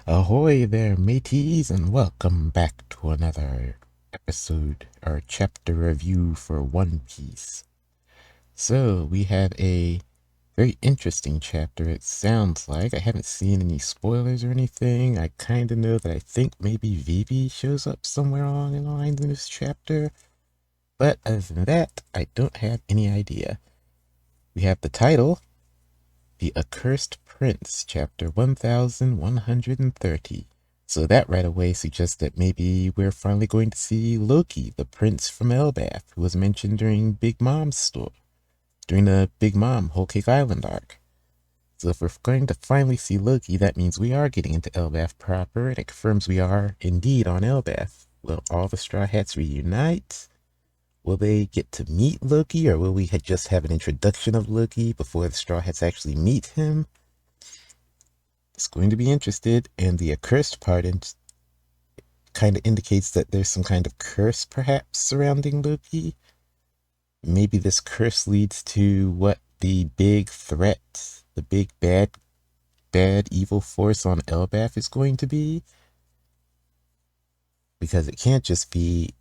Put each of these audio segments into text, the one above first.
Ahoy there, mateys, and welcome back to another episode or chapter review for One Piece. So, we have a very interesting chapter, it sounds like. I haven't seen any spoilers or anything. I kind of know that I think maybe Vivi shows up somewhere along the lines in this chapter. But other than that, I don't have any idea. We have the title, The Accursed Prince, chapter 1130. So that right away suggests that maybe we're finally going to see Loki, the prince from Elbaf, who was mentioned during Big Mom's story, during the Big Mom Whole Cake Island arc. So if we're going to finally see Loki, that means we are getting into Elbaf proper, and it confirms we are indeed on Elbaf. Will all the Straw Hats reunite? Will they get to meet Loki, or will we just have an introduction of Loki before the Straw Hats actually meet him? It's going to be interested, and the accursed part kind of indicates that there's some kind of curse perhaps surrounding Loki. Maybe this curse leads to what the big threat, the big bad evil force on Elbaf is going to be. Because it can't just be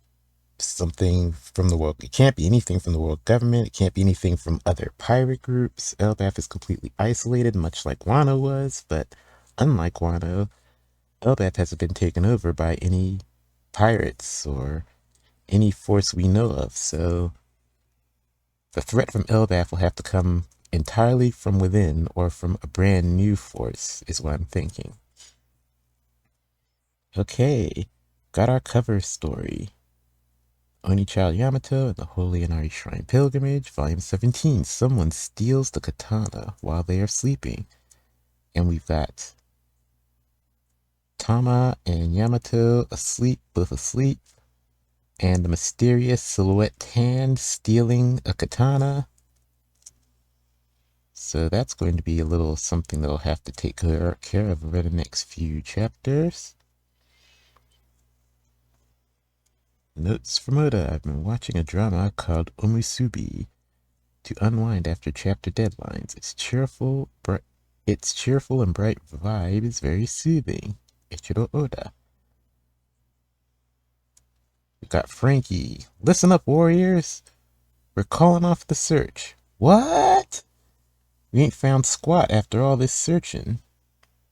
something from the world. It can't be anything from the world government. It can't be anything from other pirate groups. Elbaf is completely isolated, much like Wano was, but unlike Wano, Elbaf hasn't been taken over by any pirates or any force we know of, so the threat from Elbaf will have to come entirely from within or from a brand new force, is what I'm thinking. Okay, got our cover story. Oni Child Yamato and the Holy Inari Shrine Pilgrimage, Volume 17. Someone steals the katana while they are sleeping. And we've got Tama and Yamato asleep, both asleep. And the mysterious silhouette hand stealing a katana. So that's going to be a little something that'll have to take care of over the next few chapters. Notes from Oda. I've been watching a drama called Omusubi to unwind after chapter deadlines. Its cheerful and bright vibe is very soothing. Ichiro Oda. We've got Frankie. Listen up, warriors. We're calling off the search. What? We ain't found squat after all this searching.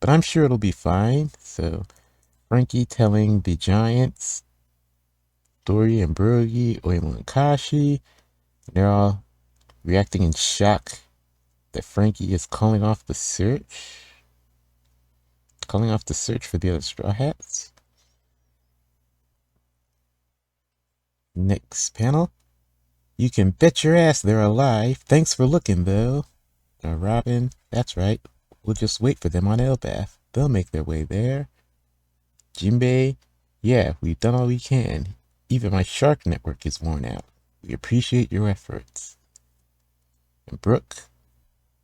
But I'm sure it'll be fine. So, Frankie telling the giants, Dory and Brogy, Oimo and Kashi, they're all reacting in shock that Frankie is calling off the search. Calling off the search for the other Straw Hats. Next panel. You can bet your ass they're alive. Thanks for looking, though. Robin, that's right. We'll just wait for them on Elbaf. They'll make their way there. Jinbei, yeah, we've done all we can. Even my shark network is worn out. We appreciate your efforts. And Brooke,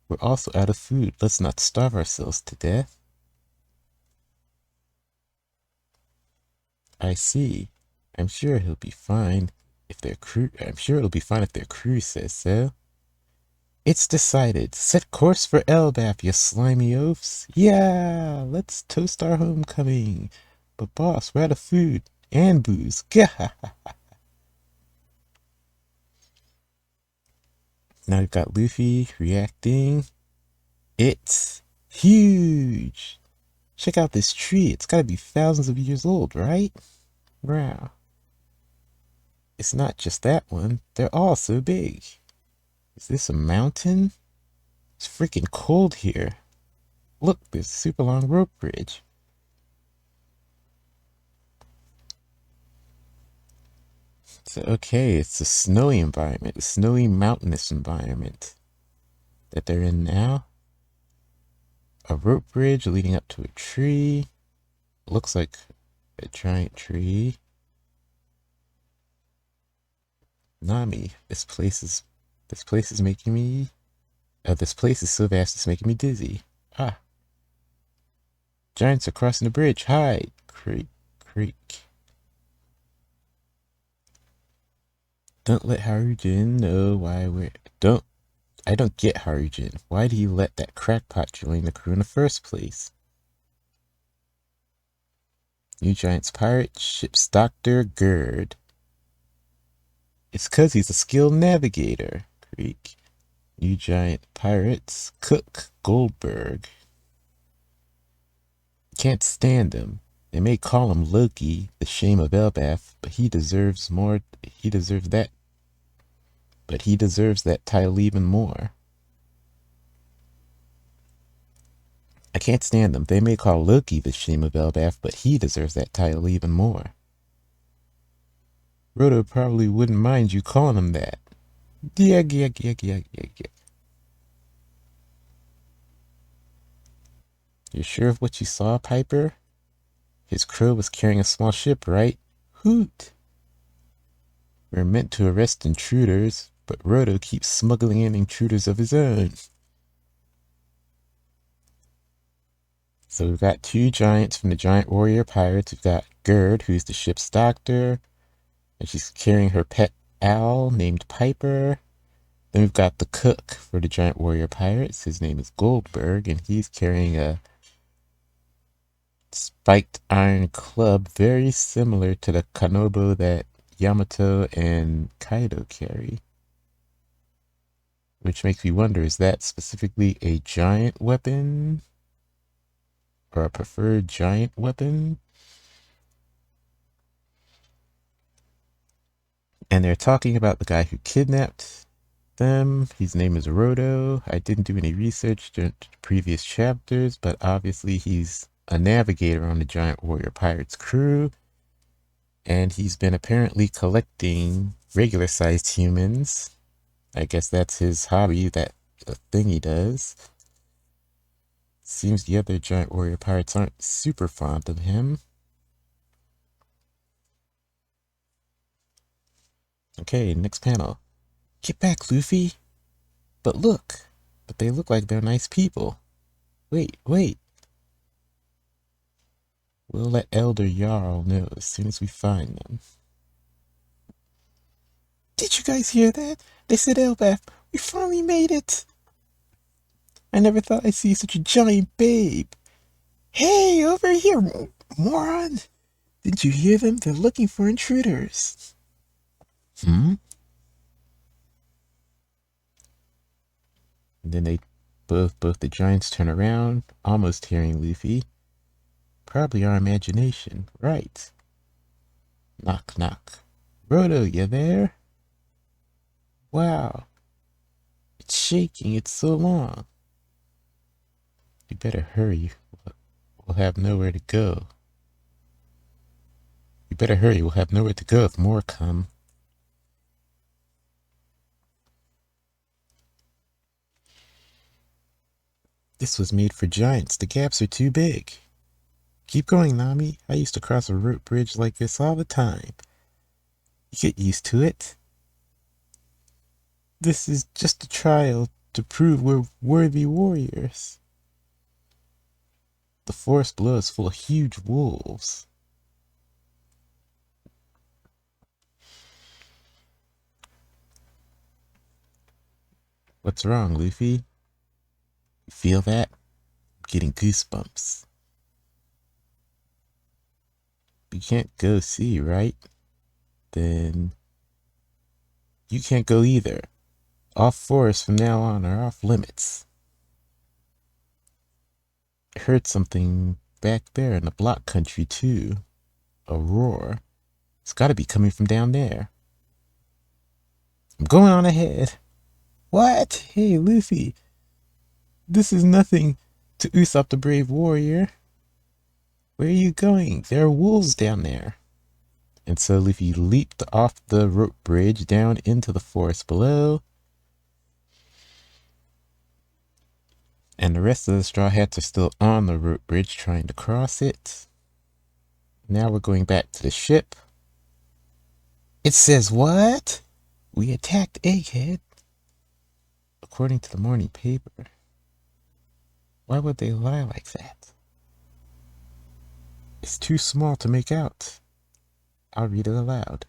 we're also out of food. Let's not starve ourselves to death. I see. I'm sure he'll be fine if their crew. I'm sure it'll be fine if their crew says so. It's decided. Set course for Elbaf, you slimy oafs. Yeah, let's toast our homecoming. But boss, we're out of food and booze. Gah! Now we've got Luffy reacting. It's huge. Check out this tree. It's gotta be thousands of years old, right? Wow. It's not just that one. They're all so big. Is this a mountain? It's freaking cold here. Look, there's a super long rope bridge. So, okay, it's a snowy environment, a snowy mountainous environment that they're in now. A rope bridge leading up to a tree. Looks like a giant tree. Nami, this place is making me. This place is so vast it's making me dizzy. Ah. Giants are crossing the bridge. Hide. Creak, creak. Don't let Harujin know why we're. I don't get Harujin. Why do you let that crackpot join the crew in the first place? New Giant's pirate, ship's doctor, Gerd. It's 'cause he's a skilled navigator, Creek. New Giant pirates, Cook, Goldberg. Can't stand him. They may call him Loki, the shame of Elbaf, but he deserves more. He deserves that. But he deserves that title even more. I can't stand him. They may call Loki the shame of Elbaf, but he deserves that title even more. Rhoda probably wouldn't mind you calling him that. Yeah. You're sure of what you saw, Piper? His crew was carrying a small ship, right? Hoot! We're meant to arrest intruders, but Rhoda keeps smuggling in intruders of his own. So we've got two giants from the Giant Warrior Pirates. We've got Gerd, who's the ship's doctor, and she's carrying her pet owl named Piper. Then we've got the cook for the Giant Warrior Pirates. His name is Goldberg, and he's carrying a spiked iron club very similar to the kanobo that Yamato and Kaido carry. Which makes me wonder, is that specifically a giant weapon? Or a preferred giant weapon? And they're talking about the guy who kidnapped them. His name is Rodo. I didn't do any research during the previous chapters, but obviously he's a navigator on the Giant Warrior Pirates crew. And he's been apparently collecting regular-sized humans. I guess that's his hobby, that thing he does. Seems the other Giant Warrior Pirates aren't super fond of him. Okay, next panel. Get back, Luffy. But they look like they're nice people. Wait. We'll let Elder Jarl know as soon as we find them. Did you guys hear that? They said Elbaf. We finally made it. I never thought I'd see such a giant babe. Hey, over here, moron. Didn't you hear them? They're looking for intruders. And then they both the giants turn around, almost hearing Luffy. Probably our imagination, right? Knock, knock. Rodo, you there? Wow. It's shaking, it's so long. You better hurry. We'll have nowhere to go. You better hurry, we'll have nowhere to go if more come. This was made for giants. The gaps are too big. Keep going, Nami. I used to cross a rope bridge like this all the time. You get used to it. This is just a trial to prove we're worthy warriors. The forest below is full of huge wolves. What's wrong, Luffy? You feel that? I'm getting goosebumps. You can't go see, right? Then you can't go either. Off forests from now on are off limits. I heard something back there in the block country too. A roar. It's gotta be coming from down there. I'm going on ahead. What? Hey, Luffy. This is nothing to Usopp the Brave Warrior. Where are you going? There are wolves down there. And so Luffy leaped off the rope bridge down into the forest below. And the rest of the Straw Hats are still on the rope bridge trying to cross it. Now we're going back to the ship. It says what? We attacked Egghead. According to the morning paper. Why would they lie like that? It's too small to make out. I'll read it aloud.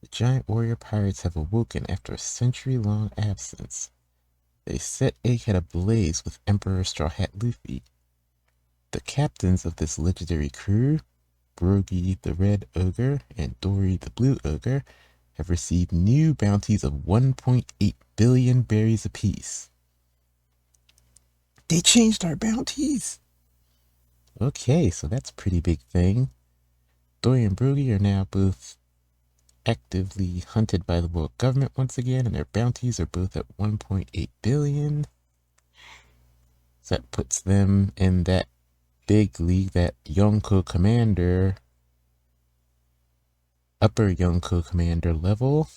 The giant warrior pirates have awoken after a century-long absence. They set Egghead ablaze with Emperor Straw Hat Luffy. The captains of this legendary crew, Broggy the Red Ogre and Dory the Blue Ogre have received new bounties of 1.8 billion berries apiece. They changed our bounties! Okay, so that's a pretty big thing. Dory and Broggy are now both actively hunted by the world government once again, and their bounties are both at 1.8 billion. So that puts them in that big league, that Yonko Commander, upper Yonko Commander level.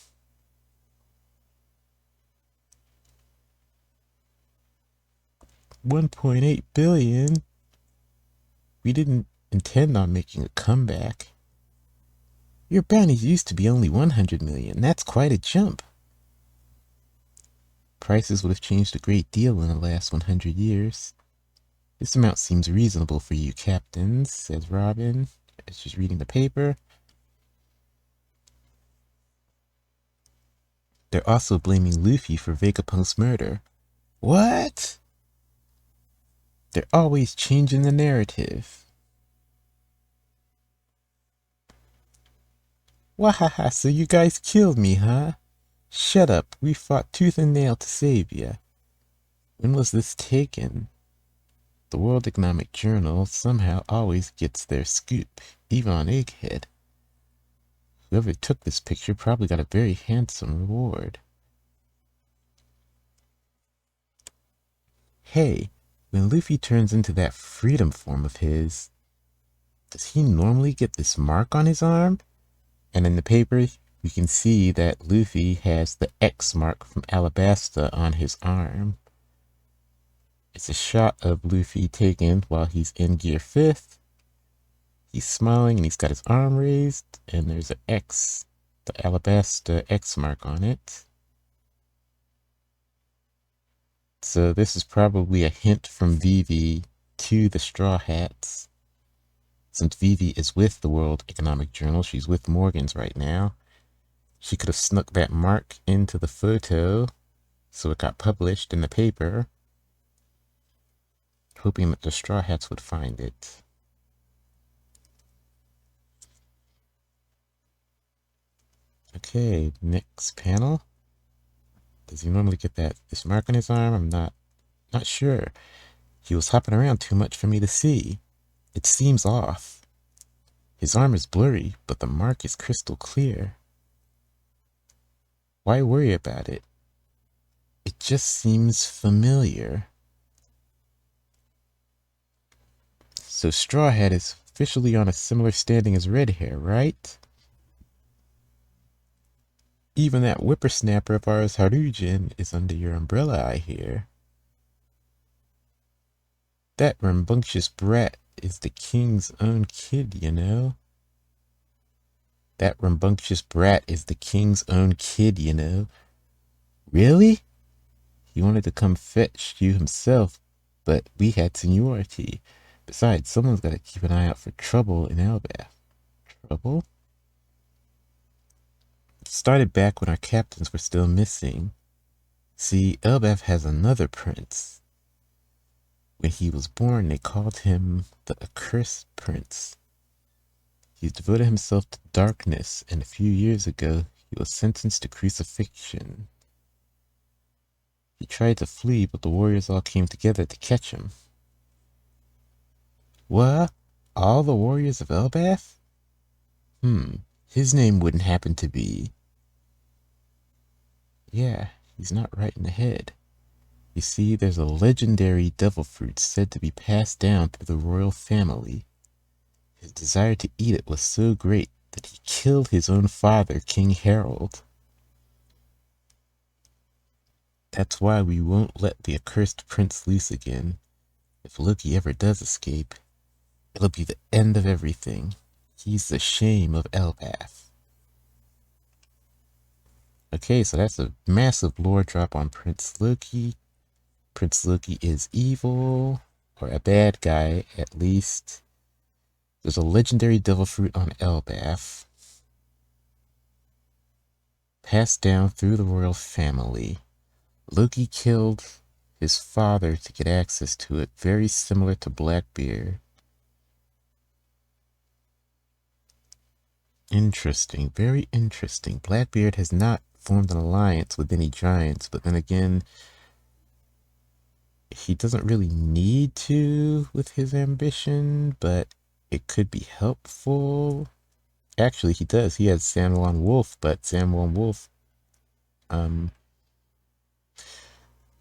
$1.8 billion. We didn't intend on making a comeback. Your bounties used to be only 100 million. That's quite a jump. Prices would have changed a great deal in the last 100 years. This amount seems reasonable for you captains, says Robin, as she's reading the paper. They're also blaming Luffy for Vegapunk's murder. What? They're always changing the narrative. Wahaha, so you guys killed me, huh? Shut up, we fought tooth and nail to save ya. When was this taken? The World Economic Journal somehow always gets their scoop, even on Egghead. Whoever took this picture probably got a very handsome reward. Hey, when Luffy turns into that freedom form of his, does he normally get this mark on his arm? And in the paper, we can see that Luffy has the X mark from Alabasta on his arm. It's a shot of Luffy taken while he's in Gear 5th. He's smiling and he's got his arm raised, and there's an X, the Alabasta X mark on it. So this is probably a hint from Vivi to the Straw Hats. Since Vivi is with the World Economic Journal, she's with Morgan's right now. She could have snuck that mark into the photo, so it got published in the paper, hoping that the Straw Hats would find it. Okay, next panel. Does he normally get this mark on his arm? I'm not sure. He was hopping around too much for me to see. It seems off. His arm is blurry, but the mark is crystal clear. Why worry about it? It just seems familiar. So Straw Hat is officially on a similar standing as Red Hair, right? Even that whippersnapper of ours, Harujin, is under your umbrella, I hear. That rambunctious brat is the king's own kid, you know? That rambunctious brat is the king's own kid, you know? Really? He wanted to come fetch you himself, but we had seniority. Besides, someone's got to keep an eye out for trouble in Elbaf. Trouble? It started back when our captains were still missing. See, Elbaf has another prince. When he was born, they called him the Accursed Prince. He's devoted himself to darkness, and a few years ago, he was sentenced to crucifixion. He tried to flee, but the warriors all came together to catch him. What? All the warriors of Elbaf? His name wouldn't happen to be... Yeah, he's not right in the head. You see, there's a legendary devil fruit said to be passed down through the royal family. His desire to eat it was so great that he killed his own father, King Harold. That's why we won't let the accursed prince loose again. If Loki ever does escape, it'll be the end of everything. He's the shame of Elbaf. Okay, so that's a massive lore drop on Prince Loki. Prince Loki is evil, or a bad guy at least. There's a legendary devil fruit on Elbaf, passed down through the royal family. Loki killed his father to get access to it, very similar to Blackbeard. Interesting, very interesting. Blackbeard has not formed an alliance with any giants, but then again, he doesn't really need to with his ambition, but it could be helpful. Actually, he does. He has Sanwan Wolf, but Sanwan Wolf, um, I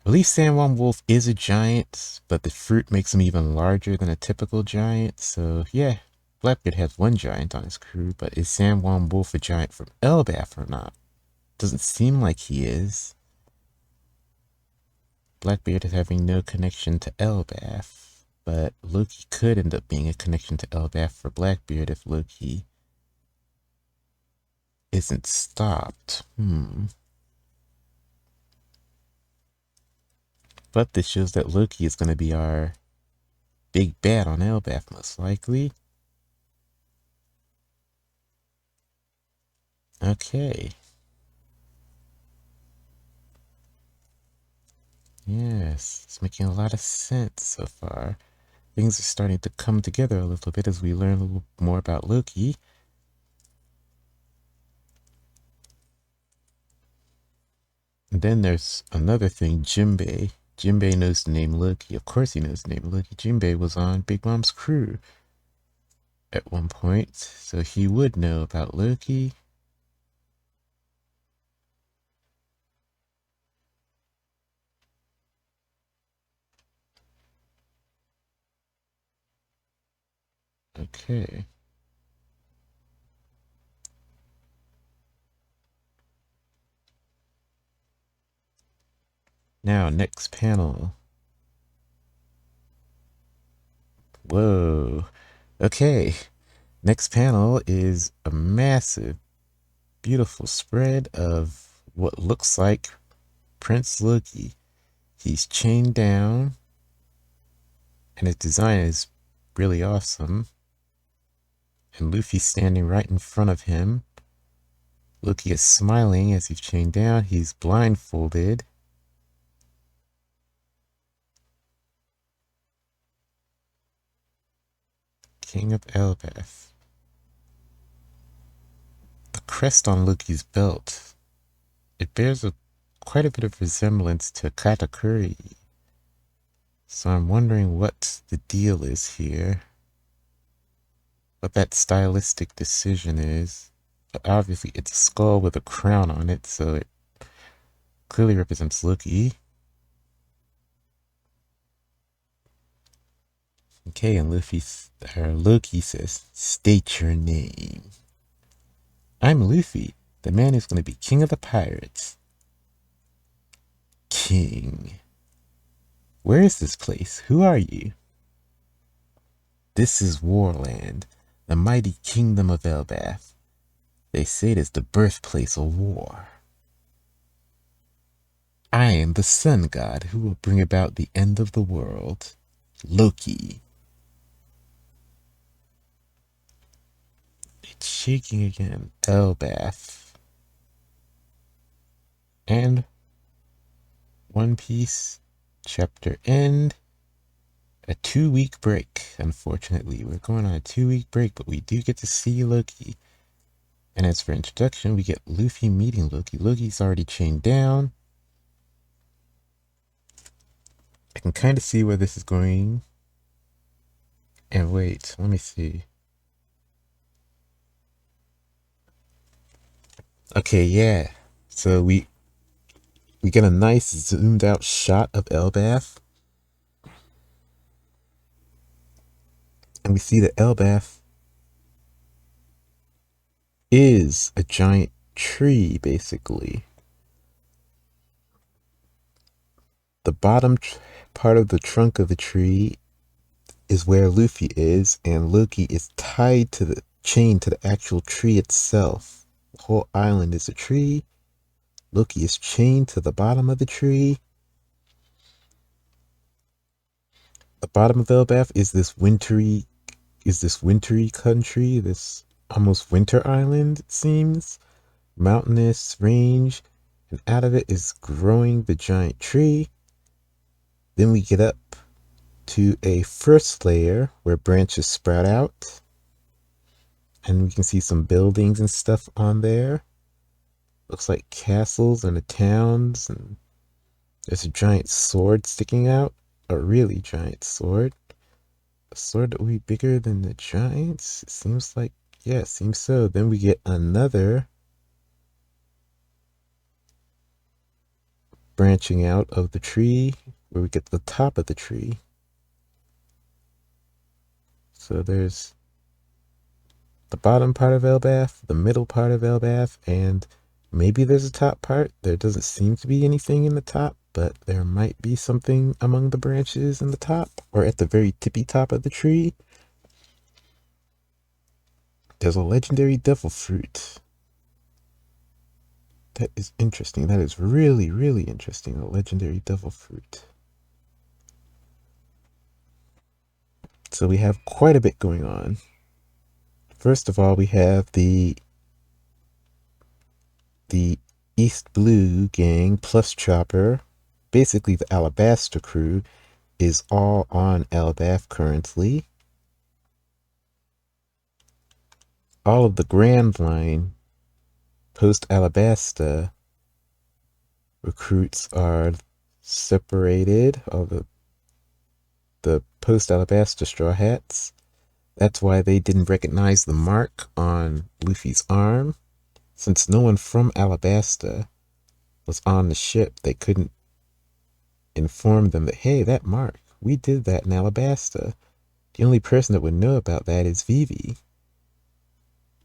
believe Sanwan Wolf is a giant, but the fruit makes him even larger than a typical giant. So yeah, Blackbeard has one giant on his crew, but is Sanwan Wolf a giant from Elbaf or not? Doesn't seem like he is. Blackbeard is having no connection to Elbaf, but Loki could end up being a connection to Elbaf for Blackbeard if Loki isn't stopped. But this shows that Loki is going to be our big bad on Elbaf, most likely. Okay. Yes, it's making a lot of sense so far. Things are starting to come together a little bit as we learn a little more about Loki. And then there's another thing, Jinbei. Jinbei knows the name Loki. Of course he knows the name Loki. Jinbei was on Big Mom's crew at one point, so he would know about Loki. Okay. Now, next panel. Whoa. Okay. Next panel is a massive, beautiful spread of what looks like Prince Loki. He's chained down, and his design is really awesome. And Luffy's standing right in front of him. Loki is smiling as he's chained down. He's blindfolded. King of Elbaf. The crest on Loki's belt. It bears quite a bit of resemblance to Katakuri. So I'm wondering what the deal is here. What that stylistic decision is. But obviously it's a skull with a crown on it, so it clearly represents Loki. Okay, and Loki says, "State your name." "I'm Luffy, the man who's going to be king of the pirates." "King? Where is this place? Who are you?" "This is Warland, the mighty kingdom of Elbaf. They say it is the birthplace of war. I am the sun god who will bring about the end of the world. Loki." It's shaking again. Elbaf. And One Piece chapter end. A 2-week break, unfortunately. We're going on a 2-week break, but we do get to see Loki. And as for introduction, we get Luffy meeting Loki. Loki's already chained down. I can kind of see where this is going. And wait, let me see. Okay, yeah. So we get a nice zoomed out shot of Elbaf. And we see that Elbaf is a giant tree, basically. The bottom part of the trunk of the tree is where Luffy is, and Loki is tied to the chain to the actual tree itself. The whole island is a tree. Loki is chained to the bottom of the tree. The bottom of Elbaf is this wintry country, this almost winter island, it seems. Mountainous range, and out of it is growing the giant tree. Then we get up to a first layer where branches sprout out. And we can see some buildings and stuff on there. Looks like castles and the towns, and there's a giant sword sticking out. A really giant sword. A sword that will be bigger than the giants? It seems like, yeah, it seems so. Then we get another branching out of the tree, where we get to the top of the tree. So there's the bottom part of Elbaf, the middle part of Elbaf, and maybe there's a top part. There doesn't seem to be anything in the top, but there might be something among the branches in the top, or at the very tippy top of the tree. There's a legendary devil fruit. That is interesting. That is really, really interesting. A legendary devil fruit. So we have quite a bit going on. First of all, we have the East Blue gang plus Chopper. Basically, the Alabaster crew is all on Elbaf currently. All of the Grand Line post Alabasta recruits are separated. All the post Alabasta Straw Hats. That's why they didn't recognize the mark on Luffy's arm. Since no one from Alabasta was on the ship, they couldn't inform them that, hey, that mark, we did that in Alabasta. The only person that would know about that is Vivi.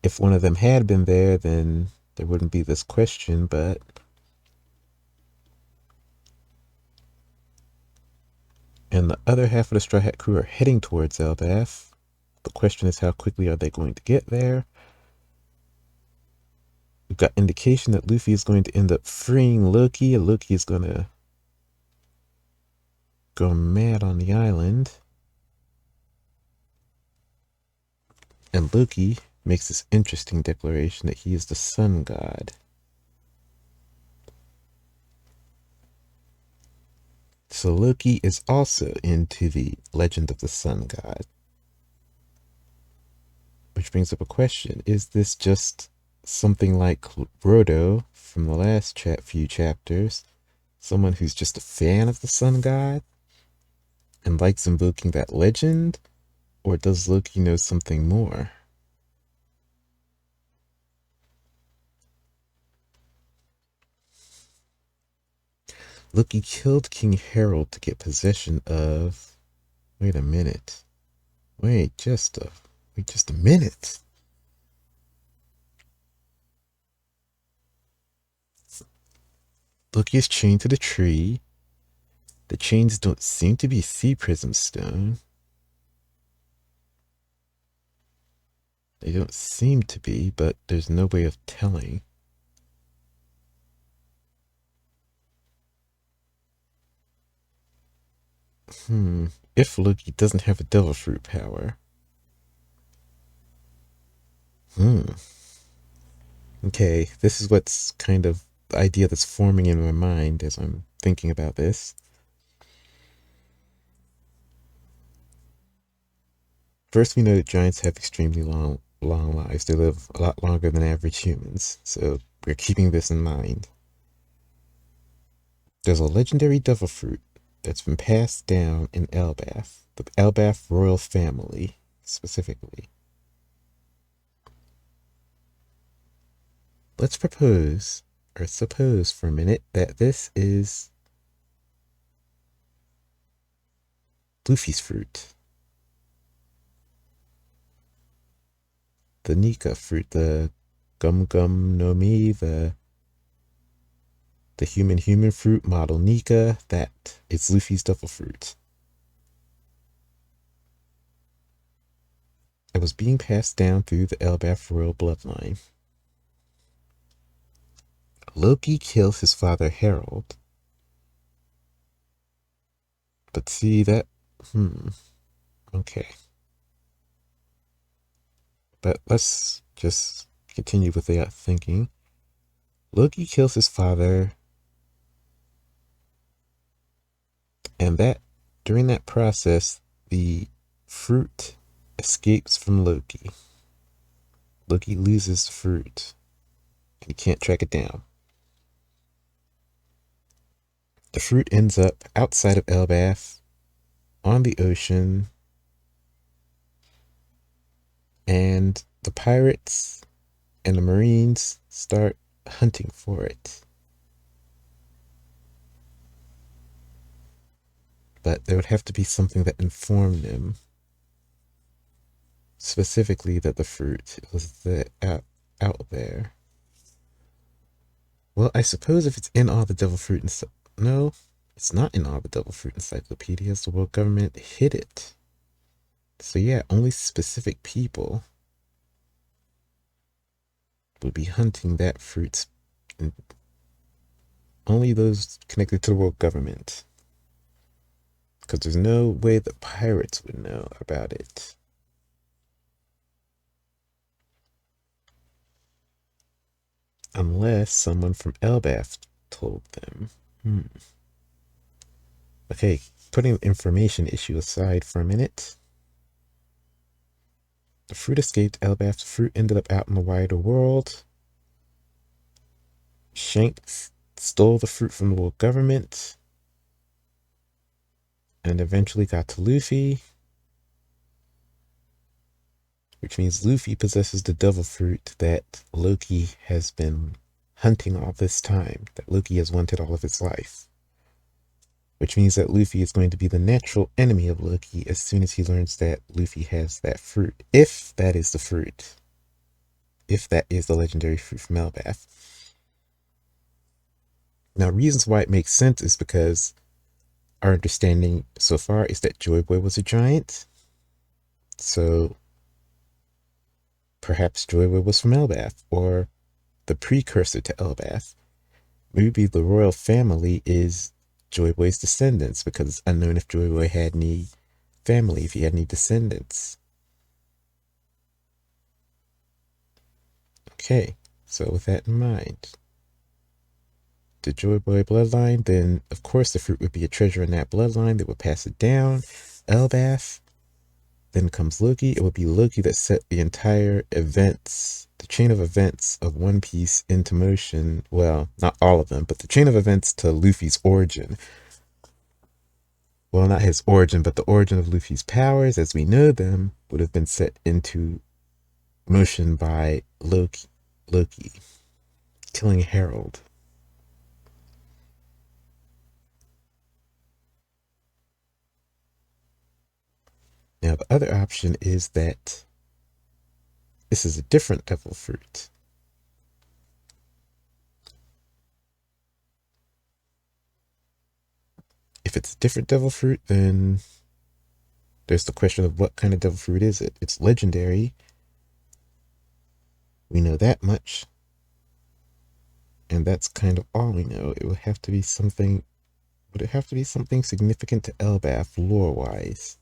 If one of them had been there, then there wouldn't be this question, but and the other half of the Straw Hat crew are heading towards Elbaf. The question is, how quickly are they going to get there? We've got indication that Luffy is going to end up freeing Loki. Loki is going to go mad on the island. And Loki makes this interesting declaration that he is the sun god. So Loki is also into the legend of the sun god. Which brings up a question. Is this just something like Rodo from the last few chapters? Someone who's just a fan of the sun god and likes invoking that legend? Or does Loki know something more? Loki killed King Harold to get possession of... Wait a minute. Wait just a minute. Loki is chained to the tree. The chains don't seem to be sea prism stone. They don't seem to be, but there's no way of telling. If Loki doesn't have a devil fruit power. Okay, this is what's kind of the idea that's forming in my mind as I'm thinking about this. First, we know that giants have extremely long lives. They live a lot longer than average humans, so we're keeping this in mind. There's a legendary devil fruit that's been passed down in Elbaf, the Elbaf royal family, specifically. Let's propose, or suppose for a minute, that this is Luffy's fruit. The Nika fruit, the Gum Gum no Mi, the human fruit model Nika, that is Luffy's devil fruit. It was being passed down through the Elbaf royal bloodline. Loki kills his father Harold. But see that, okay. But let's just continue with that thinking. Loki kills his father, and that during that process, the fruit escapes from Loki. Loki loses the fruit and he can't track it down. The fruit ends up outside of Elbaf on the ocean, and the pirates and the Marines start hunting for it. But there would have to be something that informed them, specifically that the fruit was out there. Well, I suppose if it's in all the devil fruit and no, it's not in all the devil fruit encyclopedias. The world government hid it. So yeah, only specific people would be hunting that fruit. And only those connected to the world government. Because there's no way the pirates would know about it. Unless someone from Elbaf told them. Okay, putting the information issue aside for a minute. The fruit escaped Elbaf. The fruit ended up out in the wider world. Shanks stole the fruit from the world government and eventually got to Luffy, which means Luffy possesses the devil fruit that Loki has been hunting all this time, that Loki has wanted all of his life. Which means that Luffy is going to be the natural enemy of Loki as soon as he learns that Luffy has that fruit. If that is the fruit. If that is the legendary fruit from Elbaf. Now, reasons why it makes sense is because our understanding so far is that Joy Boy was a giant. So perhaps Joy Boy was from Elbaf, or the precursor to Elbaf. Maybe the royal family is Joy Boy's descendants, because it's unknown if Joy Boy had any family, if he had any descendants. Okay, so with that in mind, the Joy Boy bloodline, then of course the fruit would be a treasure in that bloodline that would pass it down. Elbaf, then comes Loki. It would be Loki that set the entire events, the chain of events of One Piece into motion. Well, not all of them, but the chain of events to Luffy's origin. Well, not his origin, but the origin of Luffy's powers as we know them would have been set into motion by Loki killing Harold. Now, the other option is that this is a different devil fruit. If it's a different devil fruit, then there's the question of what kind of devil fruit is it? It's legendary. We know that much. And that's kind of all we know. It would have to be something. Would it have to be something significant to Elbaf lore-wise?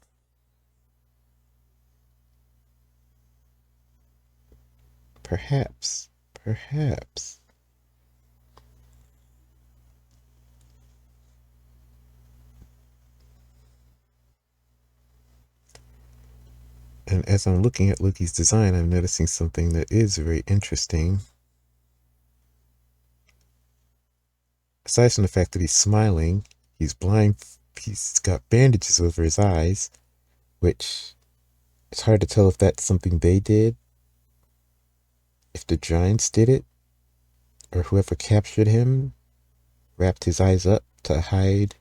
Perhaps. Perhaps. And as I'm looking at Loki's design, I'm noticing something that is very interesting. Aside from the fact that he's smiling, he's blind, he's got bandages over his eyes, which it's hard to tell if that's something they did, if the giants did it, or whoever captured him wrapped his eyes up to hide,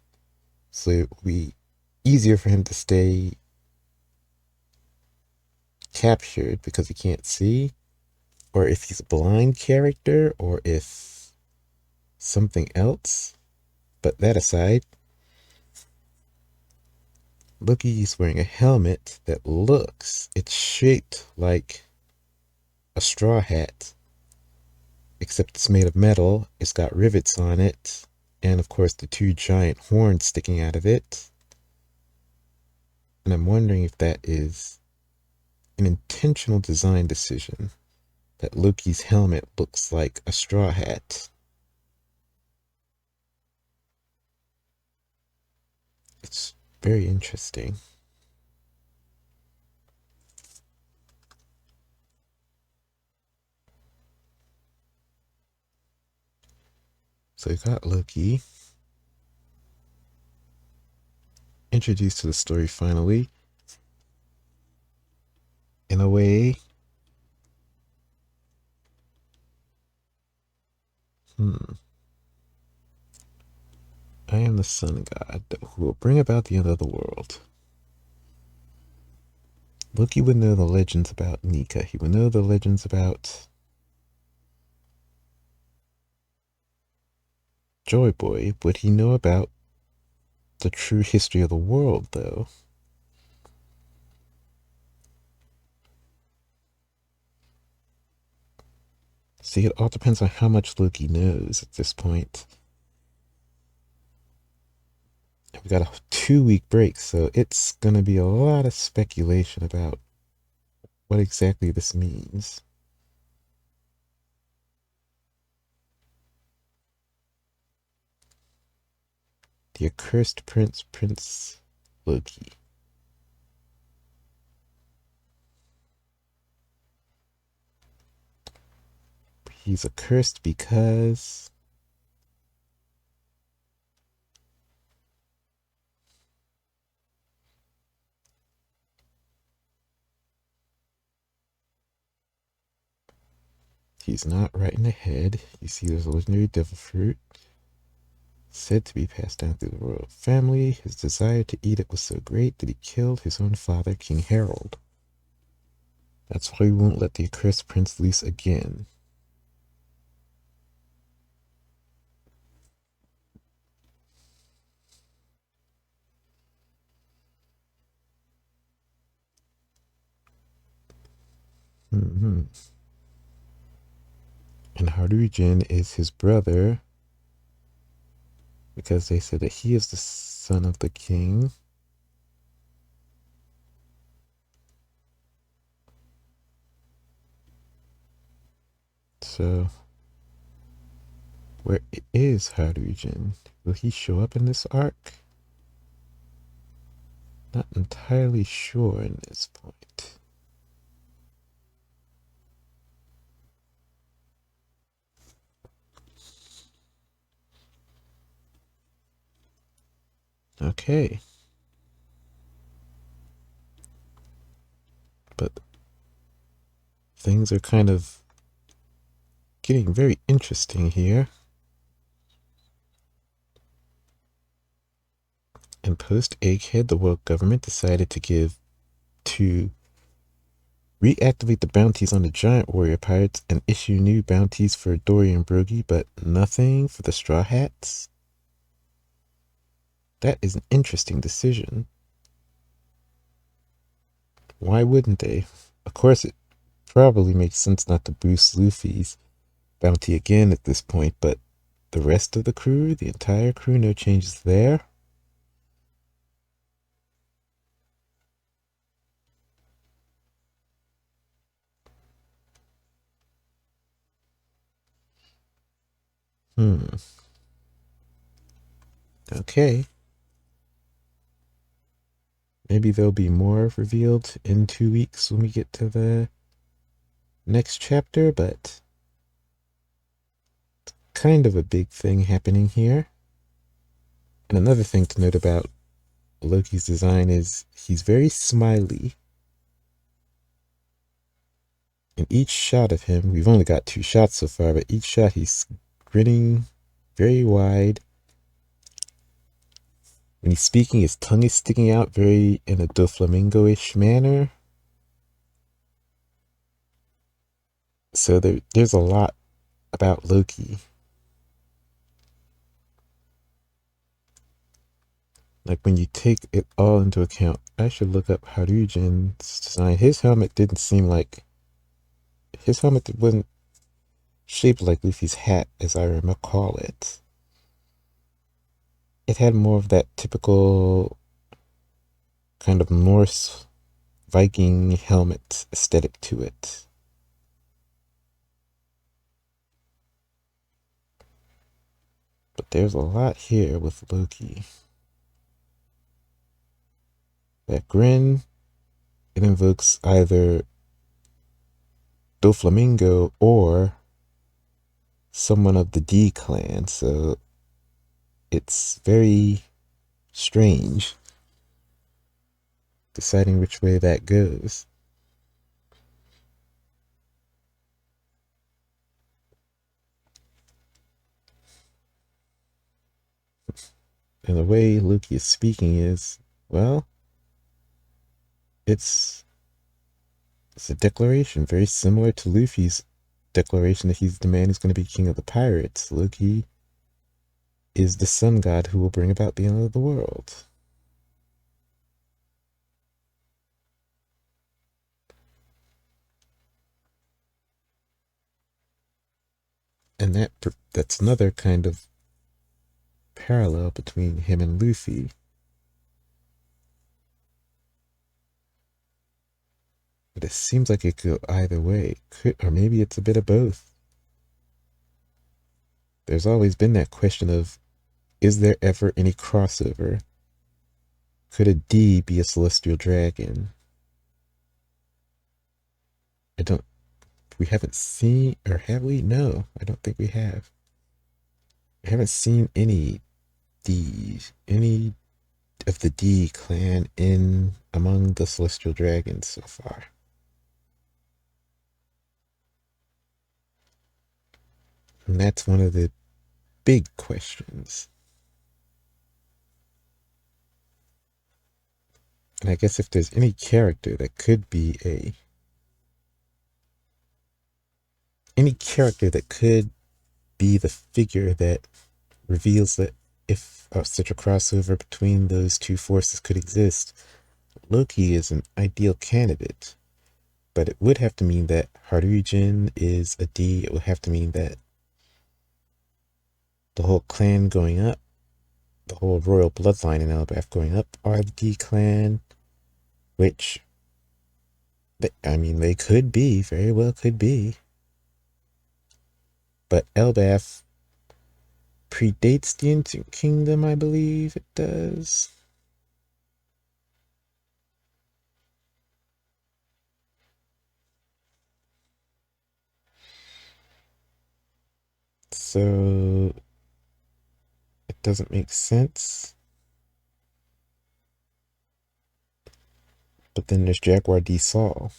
so it would be easier for him to stay captured because he can't see, or if he's a blind character, or if something else. But that aside, Loki's wearing a helmet that it's shaped like a straw hat, except it's made of metal. It's got rivets on it, and of course the two giant horns sticking out of it. And I'm wondering if that is an intentional design decision, that Loki's helmet looks like a straw hat. It's very interesting. So we got Loki introduced to the story finally. In a way, I am the sun god who will bring about the end of the world. Loki would know the legends about Nika. He would know the legends about Joy Boy. Would he know about the true history of the world, though? See, it all depends on how much Loki knows at this point. We got a 2-week break, so it's going to be a lot of speculation about what exactly this means. The accursed prince, Prince Loki. He's accursed because he's not right in the head. You see, there's a legendary devil fruit said to be passed down through the royal family. His desire to eat it was so great that he killed his own father, King Harold. That's why we won't let the accursed prince loose again. And Harujan is his brother because they said that he is the son of the king. So, where is Harujan? Will he show up in this arc? Not entirely sure in this point. Okay. But things are kind of getting very interesting here. In post-Egghead, the world government decided to reactivate the bounties on the giant warrior pirates and issue new bounties for Dory and Brogy, but nothing for the Straw Hats. That is an interesting decision. Why wouldn't they? Of course, it probably makes sense not to boost Luffy's bounty again at this point, but the rest of the crew, the entire crew, no changes there. Okay. Maybe there'll be more revealed in 2 weeks when we get to the next chapter, but kind of a big thing happening here. And another thing to note about Loki's design is he's very smiley. In each shot of him, we've only got 2 shots so far, but each shot he's grinning very wide. When he's speaking, his tongue is sticking out very in a Doflamingo-ish manner. So there's a lot about Loki. Like when you take it all into account, I should look up Harujan's design. His helmet didn't seem like... His helmet wasn't shaped like Luffy's hat, as I recall it. It had more of that typical kind of Norse Viking helmet aesthetic to it. But there's a lot here with Loki. That grin, it invokes either Doflamingo or someone of the D clan, so it's very strange deciding which way that goes. And the way Loki is speaking is, well, it's it's a declaration very similar to Luffy's declaration that he's the man who's going to be king of the pirates. Loki is the sun god who will bring about the end of the world. And that's another kind of parallel between him and Luffy. But it seems like it could go either way. Or maybe it's a bit of both. There's always been that question of, is there ever any crossover? Could a D be a celestial dragon? I don't, we haven't seen, or have we? No, I don't think we have. We haven't seen any any of the D clan in among the celestial dragons so far. And that's one of the big questions. And I guess if there's any character that could be any character that could be the figure that reveals that if such a crossover between those two forces could exist, Loki is an ideal candidate. But it would have to mean that Haruijin is a D. It would have to mean that the whole clan going up, the whole royal bloodline in Elbaf going up, are the D clan, which, they could be, very well could be. But Elbaf predates the Ancient Kingdom, I believe it does. So it doesn't make sense. But then there's Jaguar D Saul.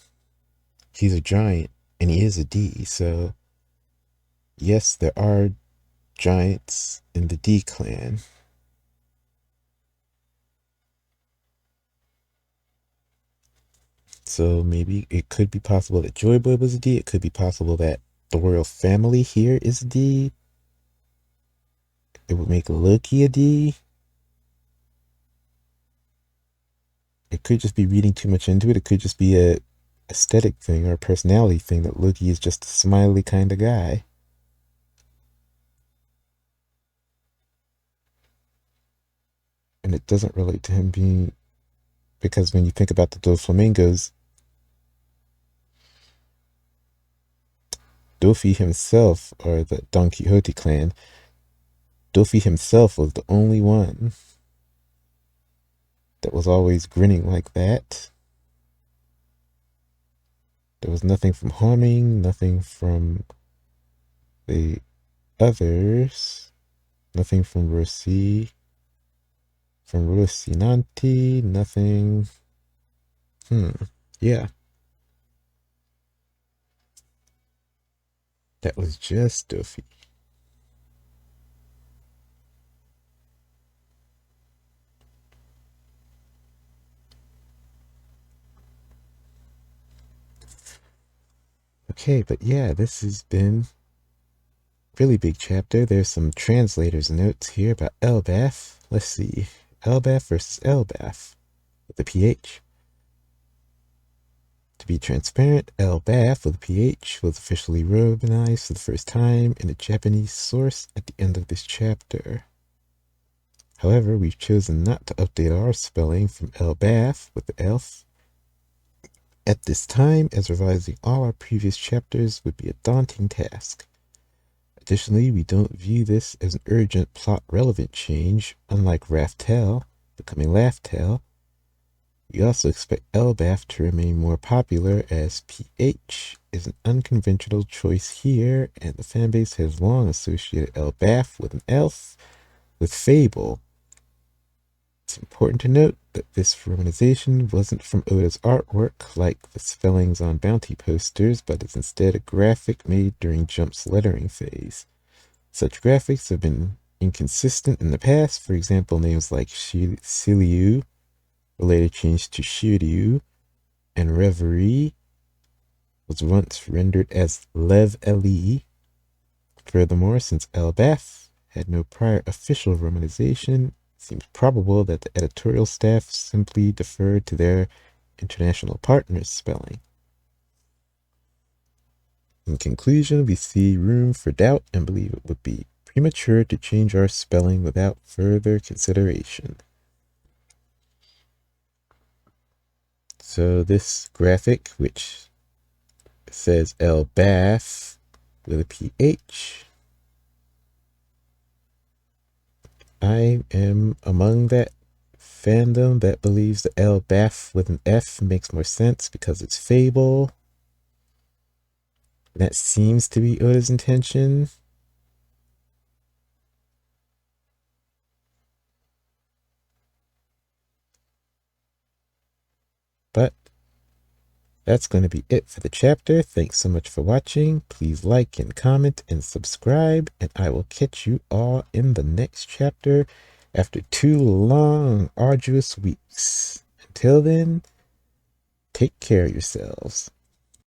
He's a giant and he is a D, so yes, there are giants in the D clan. So maybe it could be possible that Joy Boy was a D. It could be possible that the royal family here is a D. It would make Loki a D. It could just be reading too much into it. It could just be a aesthetic thing or a personality thing that Loki is just a smiley kind of guy. And it doesn't relate to him being, because when you think about the Doflamingos, Dofi himself, or the Don Quixote clan, Dofi himself was the only one that was always grinning like that. There was nothing from harming, nothing from the others, nothing from Rocinante, nothing. Yeah. That was just Dofi. Okay, but yeah, this has been really big chapter. There's some translator's notes here about Elbaf. Let's see. Elbaf versus Elbaf with a PH. To be transparent, Elbaf with a PH was officially romanized for the first time in a Japanese source at the end of this chapter. However, we've chosen not to update our spelling from Elbaf with the Elf at this time, as revising all our previous chapters would be a daunting task. Additionally, we don't view this as an urgent plot-relevant change, unlike Raftel becoming Laugh-Tale, We also expect Elbaf to remain more popular as PH is an unconventional choice here, and the fanbase has long associated Elbaf with an elf with Fable. It's important to note that this romanization wasn't from Oda's artwork like the spellings on bounty posters, but is instead a graphic made during Jump's lettering phase. Such graphics have been inconsistent in the past. For example, names like Shiliu were later changed to Shiryu, and Reverie was once rendered as Lev Eli. Furthermore, since Elbaf had no prior official romanization, it seems probable that the editorial staff simply deferred to their international partners' spelling. In conclusion, we see room for doubt and believe it would be premature to change our spelling without further consideration. So this graphic, which says Elbaf with a PH, I am among that fandom that believes the Elbaf with an F makes more sense because it's Fable. That seems to be Oda's intention. But that's going to be it for the chapter. Thanks so much for watching. Please like and comment and subscribe, and I will catch you all in the next chapter after 2 long, arduous weeks. Until then, take care of yourselves.